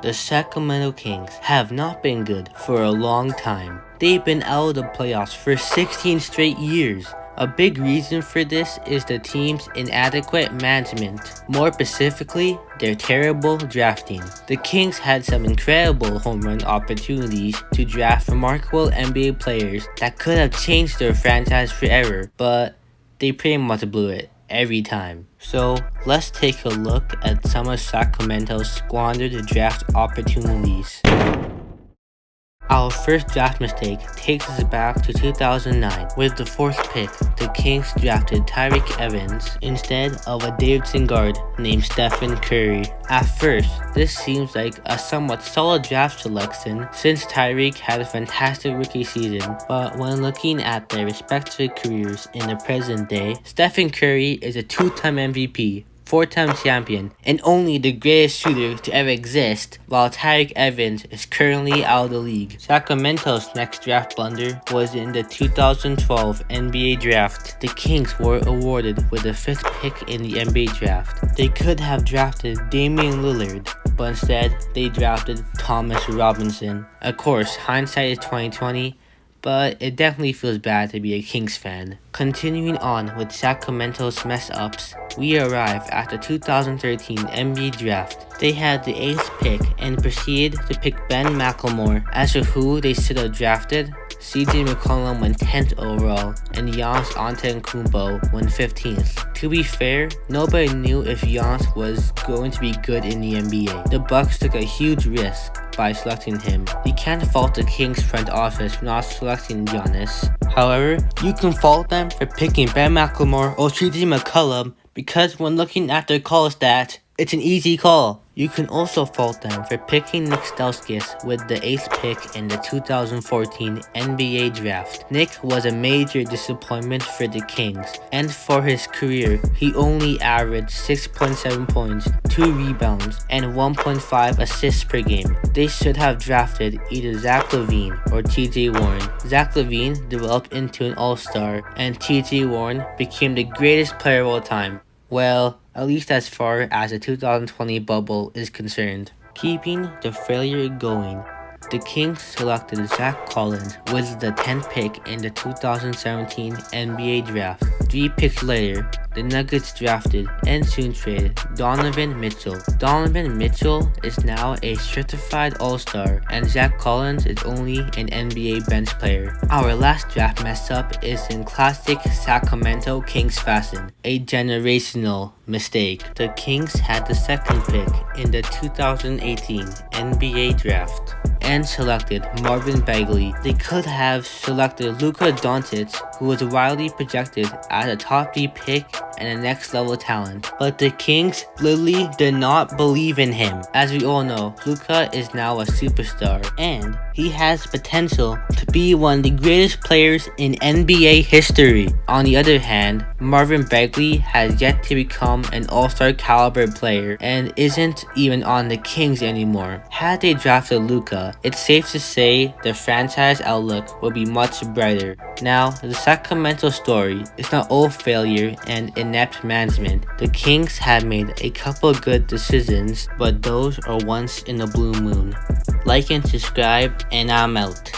The Sacramento Kings have not been good for a long time. They've been out of the playoffs for 16 straight years. A big reason for this is the team's inadequate management. More specifically, their terrible drafting. The Kings had some incredible home run opportunities to draft remarkable NBA players that could have changed their franchise forever, but they pretty much blew it every time. So let's take a look at some of Sacramento's squandered draft opportunities. Our first draft mistake takes us back to 2009. With the fourth pick, the Kings drafted Tyreke Evans instead of a Davidson guard named Stephen Curry. At first, this seems like a somewhat solid draft selection since Tyreke had a fantastic rookie season, but when looking at their respective careers in the present day, Stephen Curry is a two-time MVP, four-time champion, and only the greatest shooter to ever exist, while Tyreke Evans is currently out of the league. Sacramento's next draft blunder was in the 2012 NBA draft. The Kings were awarded with the 5th pick in the NBA draft. They could have drafted Damian Lillard, but instead they drafted Thomas Robinson. Of course, hindsight is 2020, but it definitely feels bad to be a Kings fan. Continuing on with Sacramento's mess-ups, we arrive at the 2013 NBA draft. They had the 8th pick and proceeded to pick Ben McLemore. As for who they should have drafted, CJ McCollum went 10th overall, and Giannis Antetokounmpo went 15th. To be fair, nobody knew if Giannis was going to be good in the NBA. The Bucks took a huge risk by selecting him. You can't fault the Kings front office for not selecting Giannis. However, you can fault them for picking Ben McLemore or CJ McCollum because when looking at their call stats, it's an easy call. You can also fault them for picking Nick Stauskas with the 8th pick in the 2014 NBA draft. Nick was a major disappointment for the Kings, and for his career, he only averaged 6.7 points, 2 rebounds, and 1.5 assists per game. They should have drafted either Zach LaVine or TJ Warren. Zach LaVine developed into an all-star, and TJ Warren became the greatest player of all time. Well, at least as far as the 2020 bubble is concerned. Keeping the failure going, the Kings selected Zach Collins with the 10th pick in the 2017 NBA draft. 3 picks later, the Nuggets drafted and soon traded Donovan Mitchell. Donovan Mitchell is now a certified all-star, and Zach Collins is only an NBA bench player. Our last draft mess-up is in classic Sacramento Kings fashion, a generational mistake. The Kings had the 2nd pick in the 2018 NBA draft and selected Marvin Bagley. They could have selected Luka Doncic, who was widely projected as a top 3 pick and a next level talent, but the Kings literally did not believe in him. As we all know, Luka is now a superstar, and he has potential to be one of the greatest players in NBA history. On the other hand, Marvin Bagley has yet to become an all-star caliber player and isn't even on the Kings anymore. Had they drafted Luka, it's safe to say the franchise outlook will be much brighter. Now, the Sacramento story is not all failure and inept management. The Kings have made a couple good decisions, but those are once in a blue moon. Like and subscribe, and I'm out.